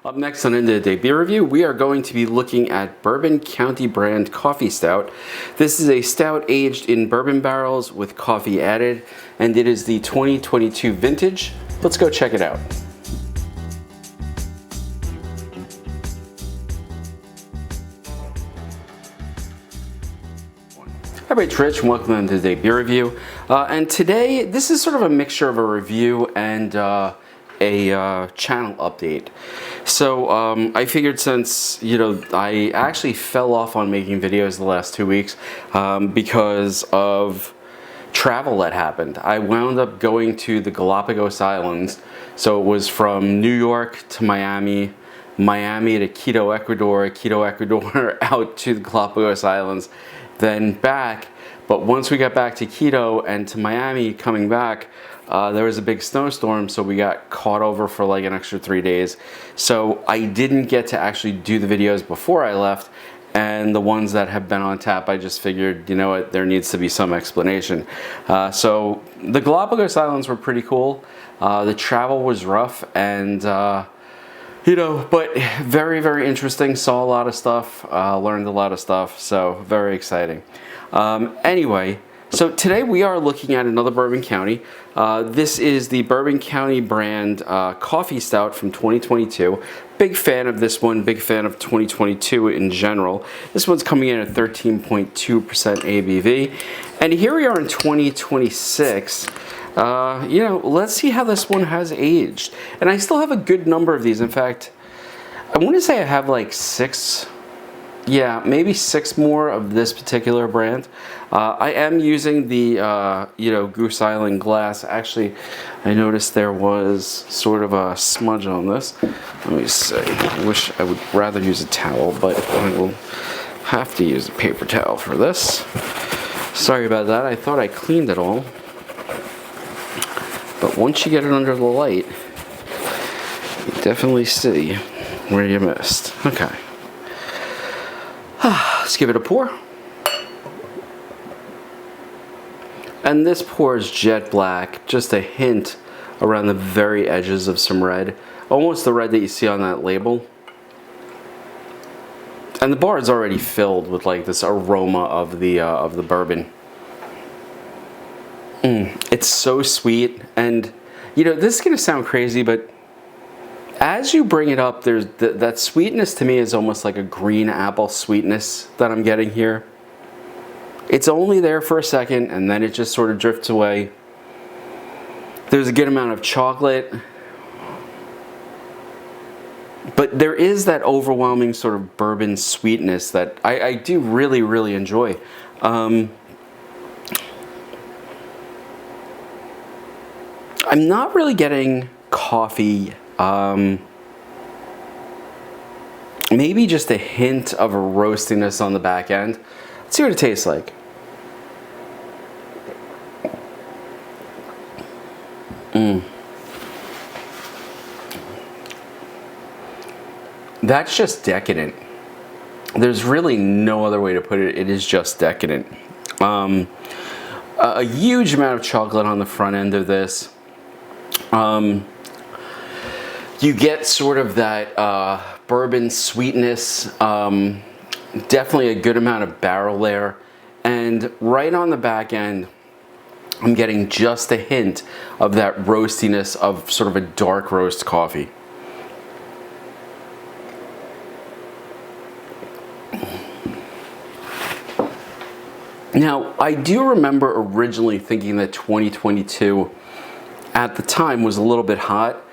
Up next on Into the Day Beer Review, we are going to be looking at Bourbon County brand coffee stout. This is a stout aged in bourbon barrels with coffee added, and it is the 2022 vintage. Let's go check it out. Hi, it's Rich and welcome to the Day Beer Review. And today, this is sort of a mixture of a review and a channel update. So I figured since, I actually fell off on making videos the last 2 weeks because of travel that happened. I wound up going to the Galapagos Islands. So it was from New York to Miami, Miami to Quito, Ecuador, Quito, Ecuador, out to the Galapagos Islands, then back. But once we got back to Quito and to Miami coming back, there was a big snowstorm, so we got caught over for like an extra 3 days. So I didn't get to actually do the videos before I left, and the ones that have been on tap, I just figured, you know what, there needs to be some explanation. So the Galapagos Islands were pretty cool. The travel was rough, and but very, very interesting. Saw a lot of stuff, learned a lot of stuff, so very exciting. Anyway, so today we are looking at another Bourbon County. This is the Bourbon County brand coffee stout from 2022. Big fan of this one, big fan of 2022 in general. This one's coming in at 13.2% ABV. And here we are in 2026. Let's see how this one has aged. And I still have a good number of these. In fact, I want to say I have like maybe six more of this particular brand. I am using the, Goose Island glass. Actually, I noticed there was sort of a smudge on this. Let me see. I wish I would rather use a towel, but I will have to use a paper towel for this. Sorry about that. I thought I cleaned it all. But once you get it under the light, you definitely see where you missed. Okay. Let's give it a pour. And this pour is jet black, just a hint around the very edges of some red, almost the red that you see on that label. And the bar is already filled with like this aroma of the bourbon. It's so sweet, and this is gonna sound crazy, but as you bring it up, there's that sweetness to me is almost like a green apple sweetness that I'm getting here. It's only there for a second, and then it just sort of drifts away. There's a good amount of chocolate, but there is that overwhelming sort of bourbon sweetness that I do really, really enjoy. I'm not really getting coffee. Maybe just a hint of a roastiness on the back end. Let's see what it tastes like. That's just decadent. There's really no other way to put it. It is just decadent. A huge amount of chocolate on the front end of this. You get sort of that bourbon sweetness, definitely a good amount of barrel there, and right on the back end, I'm getting just a hint of that roastiness of sort of a dark roast coffee. Now, I do remember originally thinking that 2022 at the time was a little bit hot.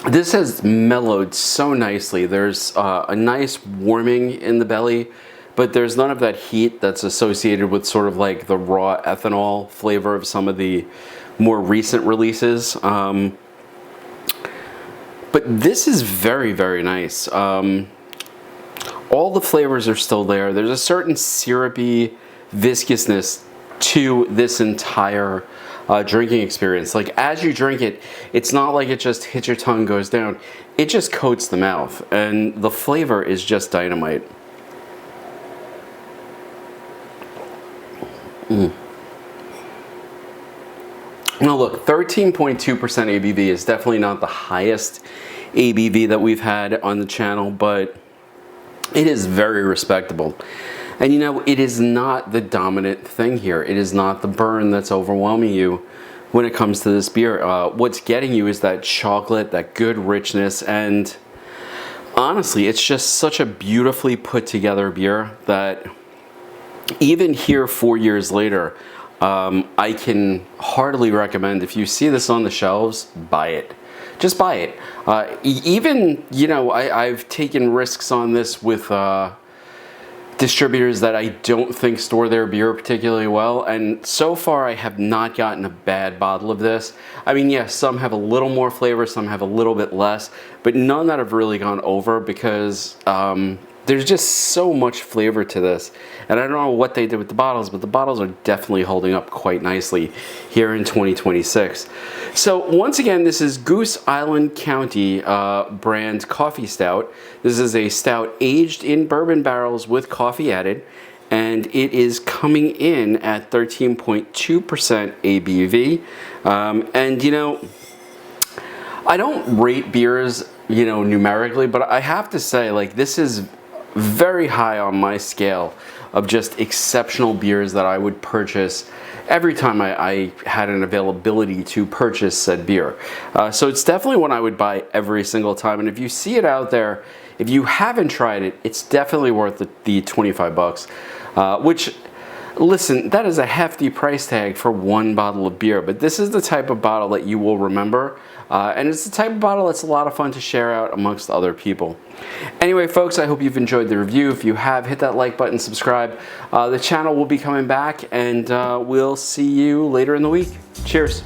This has mellowed so nicely. There's a nice warming in the belly, but there's none of that heat that's associated with sort of like the raw ethanol flavor of some of the more recent releases. But this is very, very nice. All the flavors are still there. There's a certain syrupy viscousness to this entire drinking experience. Like as you drink it, it's not like it just hits your tongue, goes down. It just coats the mouth, and the flavor is just dynamite. Now look, 13.2% ABV is definitely not the highest ABV that we've had on the channel, but it is very respectable. And you know, it is not the dominant thing here. It is not the burn that's overwhelming you when it comes to this beer. What's getting you is that chocolate, that good richness, and honestly, it's just such a beautifully put together beer that even here 4 years later, I can heartily recommend, if you see this on the shelves, buy it. Just buy it. Even, you know, I've taken risks on this with distributors that I don't think store their beer particularly well, and so far I have not gotten a bad bottle of this. I mean, yes, some have a little more flavor, some have a little bit less, but none that have really gone over, because there's just so much flavor to this. And I don't know what they did with the bottles, but the bottles are definitely holding up quite nicely here in 2026. So once again, this is Goose Island County brand coffee stout. This is a stout aged in bourbon barrels with coffee added, and it is coming in at 13.2% ABV. And you know, I don't rate beers, you know, numerically, but I have to say, like, this is very high on my scale of just exceptional beers that I would purchase every time I had an availability to purchase said beer. So it's definitely one I would buy every single time. And if you see it out there, if you haven't tried it, it's definitely worth the 25 bucks, which, listen, that is a hefty price tag for one bottle of beer, but this is the type of bottle that you will remember, and it's the type of bottle that's a lot of fun to share out amongst other people. Anyway, folks, I hope you've enjoyed the review. If you have, hit that like button, subscribe. The channel will be coming back, and we'll see you later in the week. Cheers.